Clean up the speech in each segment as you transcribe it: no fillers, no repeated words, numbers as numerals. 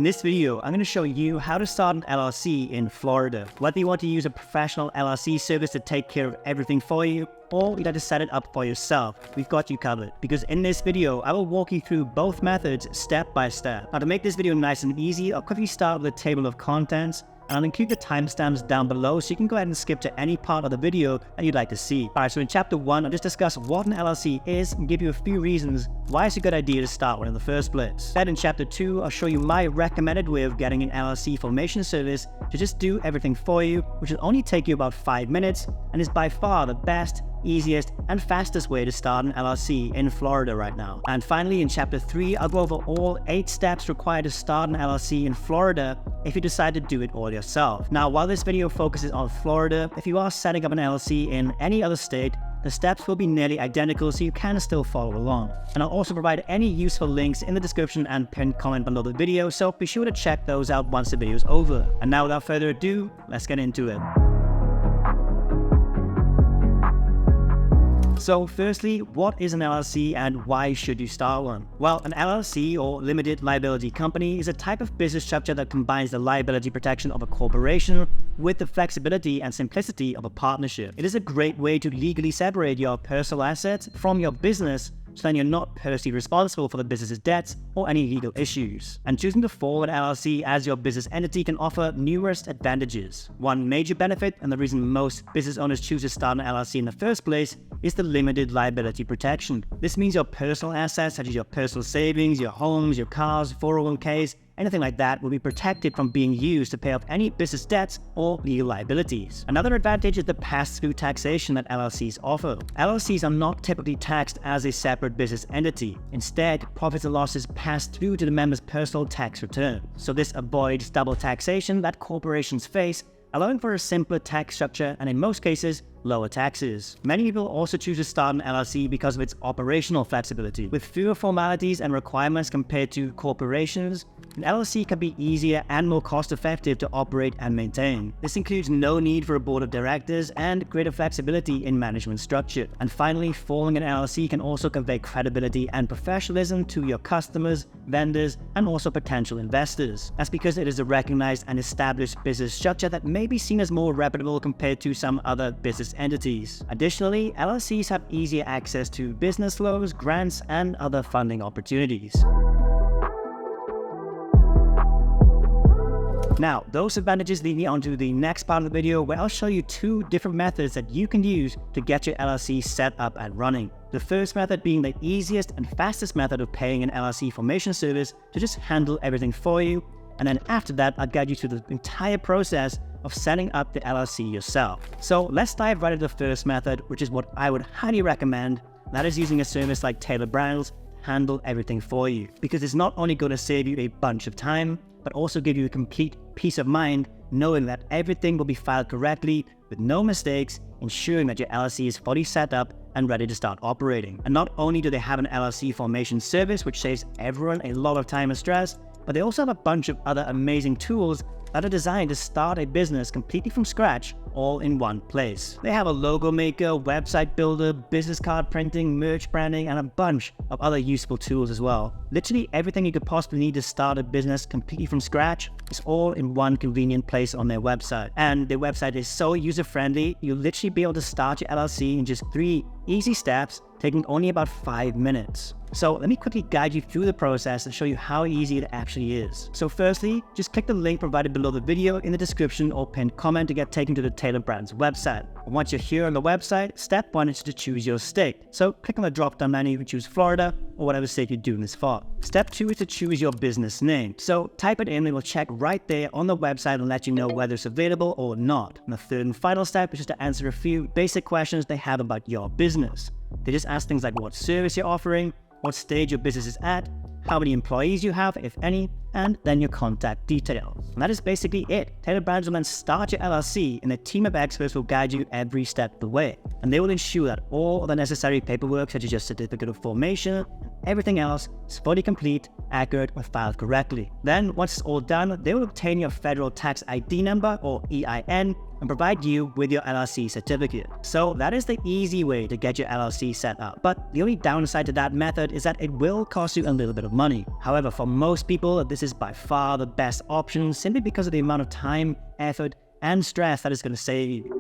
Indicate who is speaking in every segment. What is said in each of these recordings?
Speaker 1: In this video, I'm going to show you how to start an LLC in Florida. Whether you want to use a professional LLC service to take care of everything for you, or you'd like to set it up for yourself, we've got you covered. Because in this video, I will walk you through both methods step by step. Now, to make this video nice and easy, I'll quickly start with a table of contents, and I'll include the timestamps down below so you can go ahead and skip to any part of the video that you'd like to see. Alright, so in chapter 1, I'll just discuss what an LLC is and give you a few reasons why it's a good idea to start one in the first place. Then in chapter 2, I'll show you my recommended way of getting an LLC formation service to just do everything for you, which will only take you about 5 minutes and is by far the best, easiest, and fastest way to start an LLC in Florida right now. And finally, in chapter 3, I'll go over all 8 steps required to start an LLC in Florida if you decide to do it all yourself. Now, while this video focuses on Florida, if you are setting up an LLC in any other state, the steps will be nearly identical, so you can still follow along. And I'll also provide any useful links in the description and pinned comment below the video, so be sure to check those out once the video is over. And now, without further ado, let's get into it. So firstly, what is an LLC and why should you start one? Well, an LLC, or limited liability company, is a type of business structure that combines the liability protection of a corporation with the flexibility and simplicity of a partnership. It is a great way to legally separate your personal assets from your business, so then you're not personally responsible for the business's debts or any legal issues. And choosing to form an LLC as your business entity can offer numerous advantages. One major benefit, and the reason most business owners choose to start an LLC in the first place, is the limited liability protection. This means your personal assets, such as your personal savings, your homes, your cars, 401ks, anything like that, will be protected from being used to pay off any business debts or legal liabilities. Another advantage is the pass-through taxation that LLCs offer. LLCs are not typically taxed as a separate business entity. Instead, profits and losses pass through to the member's personal tax return. So this avoids double taxation that corporations face, allowing for a simpler tax structure and, in most cases, lower taxes. Many people also choose to start an LLC because of its operational flexibility. With fewer formalities and requirements compared to corporations, an LLC can be easier and more cost-effective to operate and maintain. This includes no need for a board of directors and greater flexibility in management structure. And finally, forming an LLC can also convey credibility and professionalism to your customers, vendors, and also potential investors. That's because it is a recognized and established business structure that may be seen as more reputable compared to some other business entities. Additionally, LLCs have easier access to business loans, grants, and other funding opportunities. Now, those advantages lead me on to the next part of the video, where I'll show you 2 different methods that you can use to get your LLC set up and running. The first method being the easiest and fastest method of paying an LLC formation service to just handle everything for you. And then after that, I'll guide you through the entire process of setting up the LLC yourself. So let's dive right into the first method, which is what I would highly recommend. That is using a service like Taylor Brands to handle everything for you. Because it's not only going to save you a bunch of time, but also give you a complete peace of mind knowing that everything will be filed correctly with no mistakes, ensuring that your LLC is fully set up and ready to start operating. And not only do they have an LLC formation service, which saves everyone a lot of time and stress, but they also have a bunch of other amazing tools that are designed to start a business completely from scratch, all in one place. They have a logo maker, website builder, business card printing, merch branding, and a bunch of other useful tools as well. Literally everything you could possibly need to start a business completely from scratch is all in one convenient place on their website. And their website is so user-friendly, you'll literally be able to start your LLC in just 3 easy steps, taking only about 5 minutes. So let me quickly guide you through the process and show you how easy it actually is. So firstly, just click the link provided below the video in the description or pinned comment to get taken to the Taylor Brands website. And once you're here on the website, step 1 is to choose your state. So click on the drop-down menu and choose Florida or whatever state you're doing this for. Step 2 is to choose your business name. So type it in, it will check right there on the website and let you know whether it's available or not. And the third and final step is just to answer a few basic questions they have about your business. They just ask things like what service you're offering, what stage your business is at, how many employees you have, if any, and then your contact details. And that is basically it. Taylor Brands will then start your LLC, and a team of experts will guide you every step of the way. And they will ensure that all of the necessary paperwork, such as your certificate of formation and everything else, is fully complete, accurate, and filed correctly. Then, once it's all done, they will obtain your federal tax ID number, or EIN, and provide you with your LLC certificate. So that is the easy way to get your LLC set up. But the only downside to that method is that it will cost you a little bit of money. However, for most people, this is by far the best option simply because of the amount of time, effort, and stress that it's going to save you.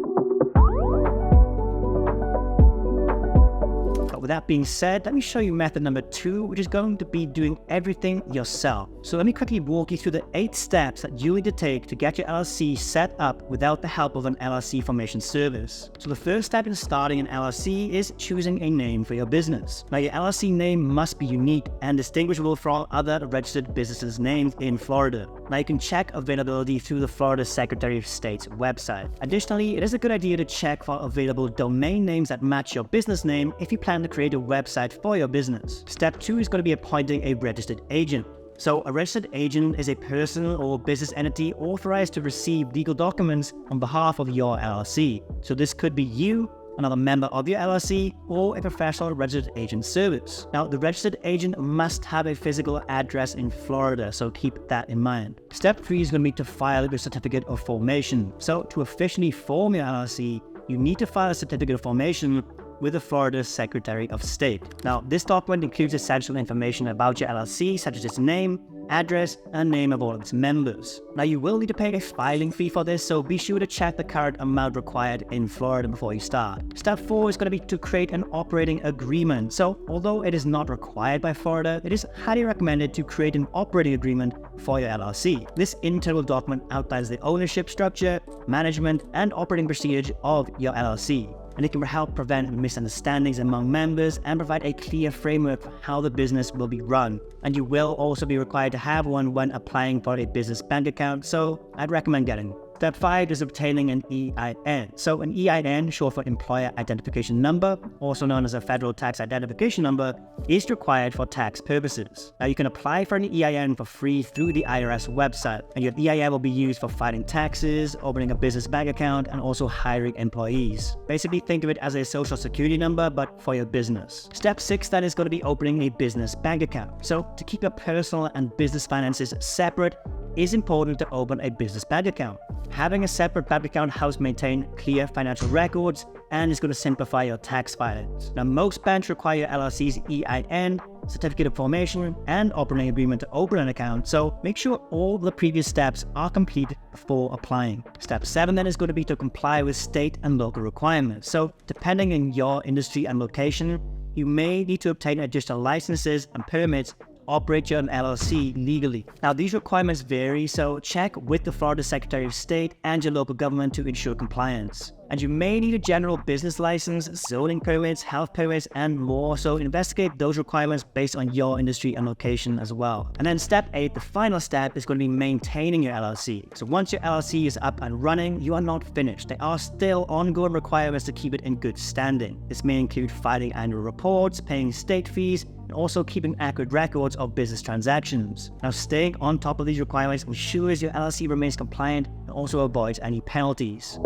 Speaker 1: With that being said, let me show you method number 2, which is going to be doing everything yourself. So let me quickly walk you through the 8 steps that you need to take to get your LLC set up without the help of an LLC formation service. So the first step in starting an LLC is choosing a name for your business. Now your LLC name must be unique and distinguishable from other registered businesses' names in Florida. Now you can check availability through the Florida Secretary of State's website. Additionally, it is a good idea to check for available domain names that match your business name if you plan to create a website for your business. Step 2 is going to be appointing a registered agent. So a registered agent is a person or business entity authorized to receive legal documents on behalf of your LLC. So this could be you, another member of your LLC, or a professional registered agent service. Now, the registered agent must have a physical address in Florida, so keep that in mind. Step 3 is going to be to file your certificate of formation. So to officially form your LLC, you need to file a certificate of formation with the Florida Secretary of State. Now, this document includes essential information about your LLC, such as its name, address, and name of all of its members. Now, you will need to pay a filing fee for this, so be sure to check the current amount required in Florida before you start. Step 4 is going to be to create an operating agreement. So, although it is not required by Florida, it is highly recommended to create an operating agreement for your LLC. This internal document outlines the ownership structure, management, and operating procedure of your LLC. And it can help prevent misunderstandings among members and provide a clear framework for how the business will be run. And you will also be required to have one when applying for a business bank account, so I'd recommend getting one. Step 5 is obtaining an EIN. So an EIN, short for Employer Identification Number, also known as a Federal Tax Identification Number, is required for tax purposes. Now you can apply for an EIN for free through the IRS website, and your EIN will be used for filing taxes, opening a business bank account, and also hiring employees. Basically think of it as a social security number, but for your business. Step 6 then is going to be opening a business bank account. So to keep your personal and business finances separate, it's important to open a business bank account. Having a separate bank account helps maintain clear financial records and is going to simplify your tax filings. Now, most banks require your LLC's EIN, certificate of formation, and operating agreement to open an account, so make sure all the previous steps are complete before applying. Step 7 then is going to be to comply with state and local requirements. So depending on your industry and location, you may need to obtain additional licenses and permits operate your LLC legally. Now, these requirements vary, so check with the Florida Secretary of State and your local government to ensure compliance. And you may need a general business license, zoning permits, health permits, and more, so investigate those requirements based on your industry and location as well. And then step 8, the final step, is going to be maintaining your LLC. So once your LLC is up and running, you are not finished. There are still ongoing requirements to keep it in good standing. This may include filing annual reports, paying state fees, and also keeping accurate records of business transactions. Now, staying on top of these requirements ensures your LLC remains compliant and also avoids any penalties.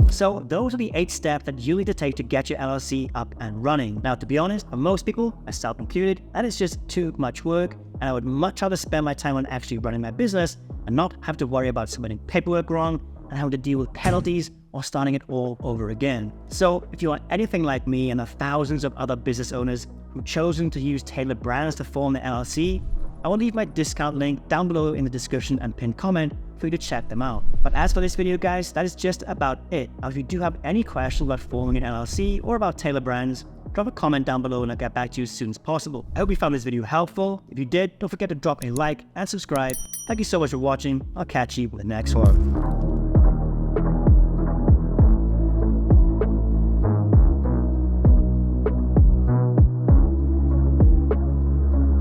Speaker 1: So those are the 8 steps that you need to take to get your LLC up and running. Now, to be honest, for most people, myself included, that is just too much work, and I would much rather spend my time on actually running my business and not have to worry about submitting paperwork wrong and having to deal with penalties or starting it all over again. So if you are anything like me and the thousands of other business owners who've chosen to use tailored brands to form their LLC, I will leave my discount link down below in the description and pinned comment for you to check them out. But as for this video, guys, that is just about it. Now, if you do have any questions about forming an LLC or about tailored brands, drop a comment down below and I'll get back to you as soon as possible. I hope you found this video helpful. If you did, don't forget to drop a like and subscribe. Thank you so much for watching. I'll catch you in the next one.